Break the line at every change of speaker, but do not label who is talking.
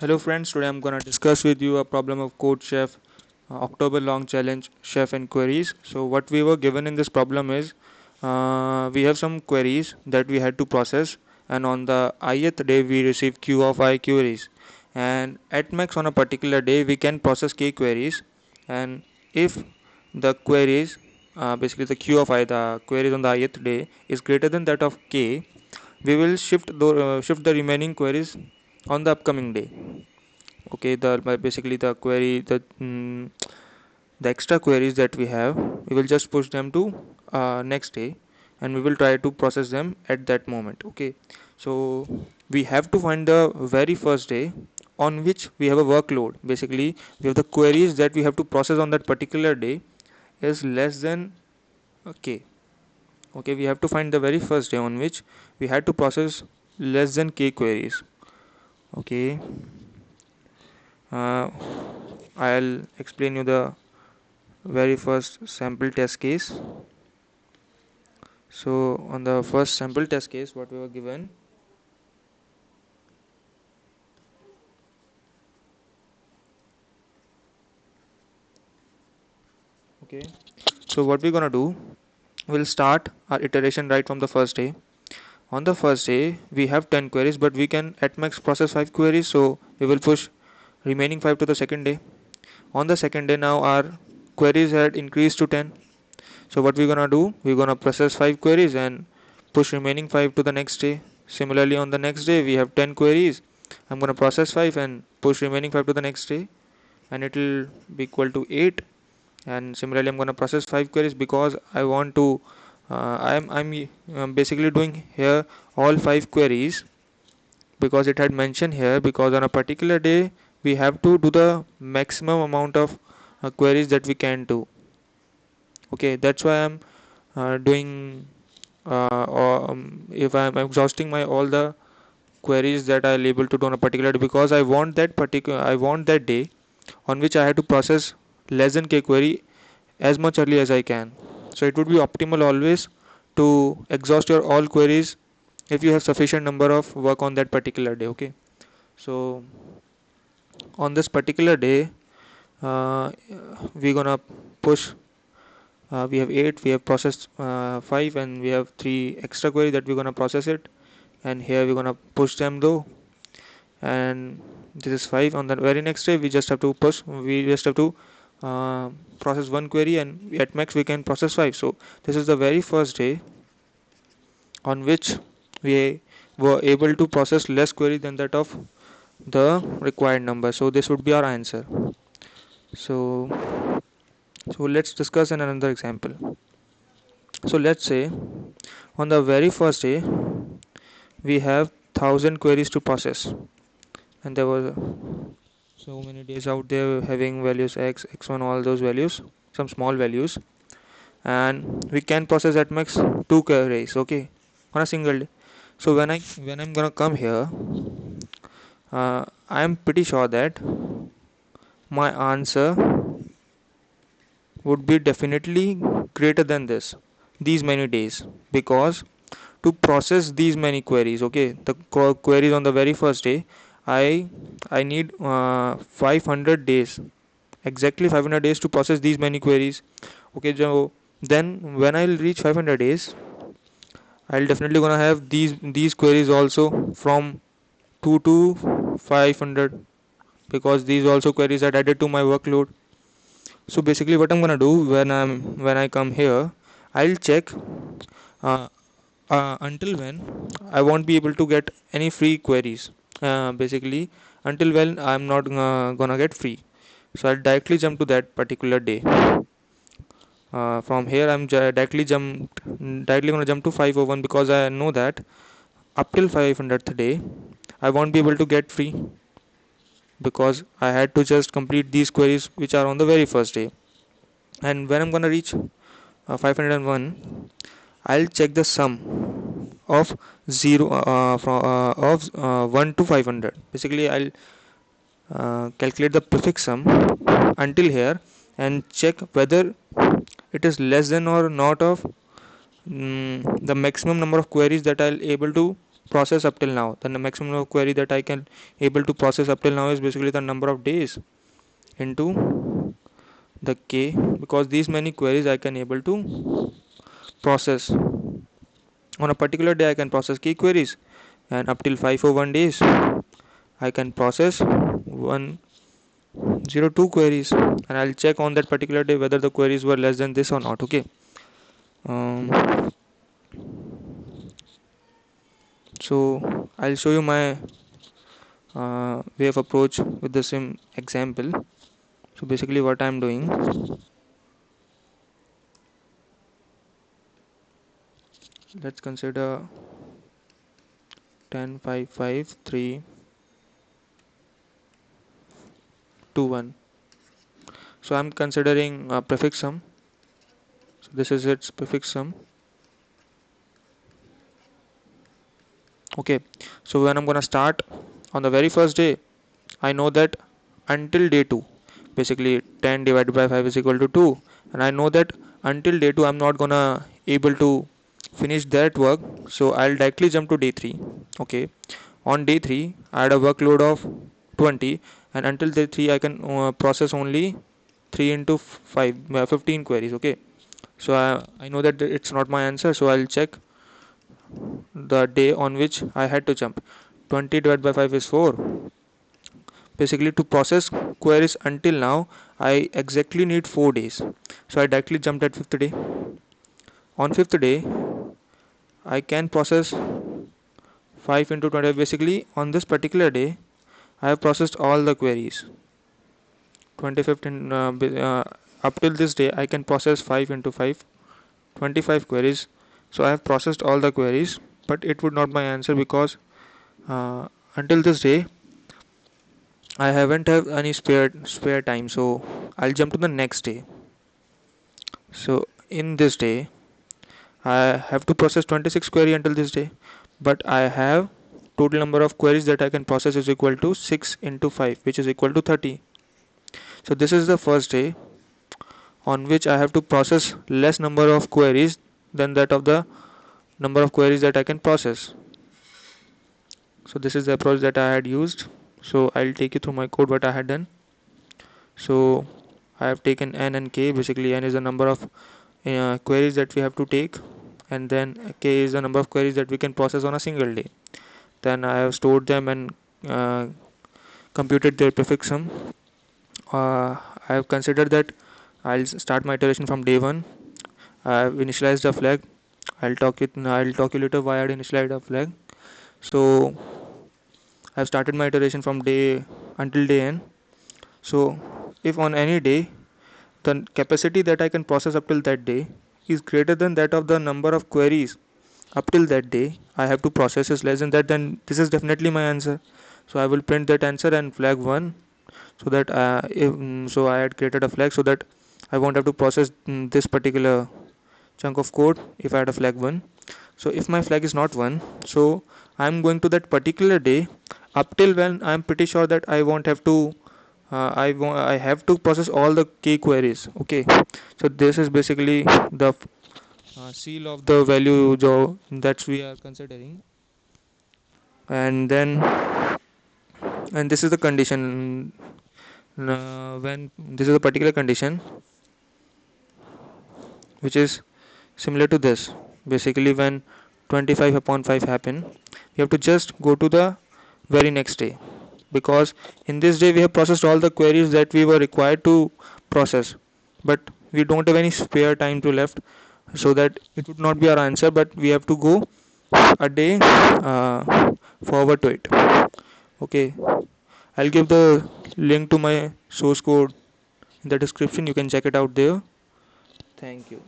Hello friends, today I'm gonna discuss with you a problem of Code Chef, October long challenge, chef and queries. So what we were given in this problem is we have some queries that we had to process, and on the ith day we receive q of I queries, and at max on a particular day we can process k queries, and if the queries basically the q of I, the queries on the ith day is greater than that of k, we will shift the remaining queries on the upcoming day. Okay, basically the extra queries that we have, we will just push them to next day, and we will try to process them at that moment. Okay, so we have to find the very first day on which we have a workload. Basically, we have the queries that we have to process on that particular day is less than k. Okay, we have to find the very first day on which we had to process less than k queries. Okay, uh, I'll explain you the very first sample test case. So on the first sample test case, what we were given, okay, so what we're gonna do, we'll start our iteration right from the first day. On the first day we have 10 queries, but we can at max process 5 queries, so we will push remaining 5 to the second day. On the second day, now our queries had increased to 10, so what we're gonna do, we're gonna process 5 queries and push remaining 5 to the next day. Similarly, on the next day we have 10 queries, I'm gonna process 5 and push remaining 5 to the next day, and it will be equal to 8. And similarly, I'm going to process 5 queries because I want to I'm basically doing here all 5 queries because it had mentioned here, because on a particular day we have to do the maximum amount of queries that we can do. Okay, that's why I'm doing or if I'm exhausting my all the queries that I'll able to do on a particular day, because I want that day on which I have to process less than k query as much early as I can. So it would be optimal always to exhaust your all queries if you have sufficient number of work on that particular day. Okay, so on this particular day, uh, we're gonna push. We have 8, we have processed 5, and we have 3 extra query that we're gonna process it. And here we're gonna push them though, and this is 5. On the very next day, we just have to push. We just have to uh, process 1 query, and at max we can process 5. So this is the very first day on which we were able to process less query than that of the required number. So this would be our answer. So so let's discuss another example. So let's say on the very first day we have 1,000 queries to process, and there were so many days out there having values x, x1, all those values, some small values, and we can process at max 2 queries, okay, on a single day. So when I'm gonna come here, I am pretty sure that my answer would be definitely greater than these many days, because to process these many queries, okay, the queries on the very first day, i I need 500 days, exactly 500 days to process these many queries. Okay, so then when I'll reach 500 days, I'll definitely gonna have these queries also from 2 to 500, because these also queries are added to my workload. So basically what I'm gonna do, when I come here, I'll check uh, until when I won't be able to get any free queries. Basically, until when I'm not gonna get free. So I'll directly jump to that particular day. From here, I'm directly gonna jump to 501, because I know that up till 500th day, I won't be able to get free, because I had to just complete these queries which are on the very first day. And when I'm gonna reach 501, I'll check the sum of 0 from of 1 to 500. Basically, I'll calculate the prefix sum until here and check whether it is less than or not of the maximum number of queries that I'll able to process up till now. The maximum of query that I can able to process up till now is basically the number of days into the k, because these many queries I can able to process. On a particular day I can process k queries, and up till 501 days I can process 102 queries, and I'll check on that particular day whether the queries were less than this or not. Okay. um, so I'll show you my way of approach with the same example. So basically what I'm doing, let's consider 10 5 5 3 2 1. So I'm considering prefix sum. So this is its prefix sum. Okay, so when I'm gonna start on the very first day, I know that until day 2, basically 10 divided by 5 is equal to 2, and I know that until day 2 I'm not gonna able to finish that work, so I'll directly jump to day 3. Okay, on day 3 I had a workload of 20, and until day 3 I can process only 3 into 5 15 queries. Okay, so I know that it's not my answer, so I'll check the day on which I had to jump. 20 divided by 5 is 4. Basically, to process queries until now, I exactly need 4 days. So I directly jumped at 5th day. On 5th day, I can process 5 into 20. Basically, on this particular day, I have processed all the queries. 25th in, up till this day, I can process 5 into 5, 25 queries. So I have processed all the queries, but it would not my answer because uh, until this day I haven't have any spare time. So I'll jump to the next day. So in this day I have to process 26 query until this day, but I have total number of queries that I can process is equal to 6 into 5, which is equal to 30. So this is the first day on which I have to process less number of queries than that of the number of queries that I can process. So this is the approach that I had used. So I'll take you through my code what I had done. So I have taken n and k. Basically n is the number of queries that we have to take, and then k is the number of queries that we can process on a single day. Then I have stored them and uh, computed their prefix sum. I have considered that I'll start my iteration from day 1. I have initialized a flag. I'll talk you later why I initialized a flag. So I have started my iteration from day until day n. So if on any day the capacity that I can process up till that day is greater than that of the number of queries up till that day I have to process is less than that, then this is definitely my answer. So I will print that answer and flag 1, so that so I had created a flag so that I won't have to process this particular chunk of code if I had a flag 1. So if my flag is not 1, so I'm going to that particular day up till when I'm pretty sure that I won't have to I have to process all the key queries. Okay, so this is basically the seal of the value that we are considering, and then and this is the condition when this is a particular condition which is similar to this. Basically, when 25 upon 5 happen, we have to just go to the very next day, because in this day we have processed all the queries that we were required to process, but we don't have any spare time to left, so that it would not be our answer, but we have to go a day forward to it. Okay, I'll give the link to my source code in the description. You can check it out there. Thank you.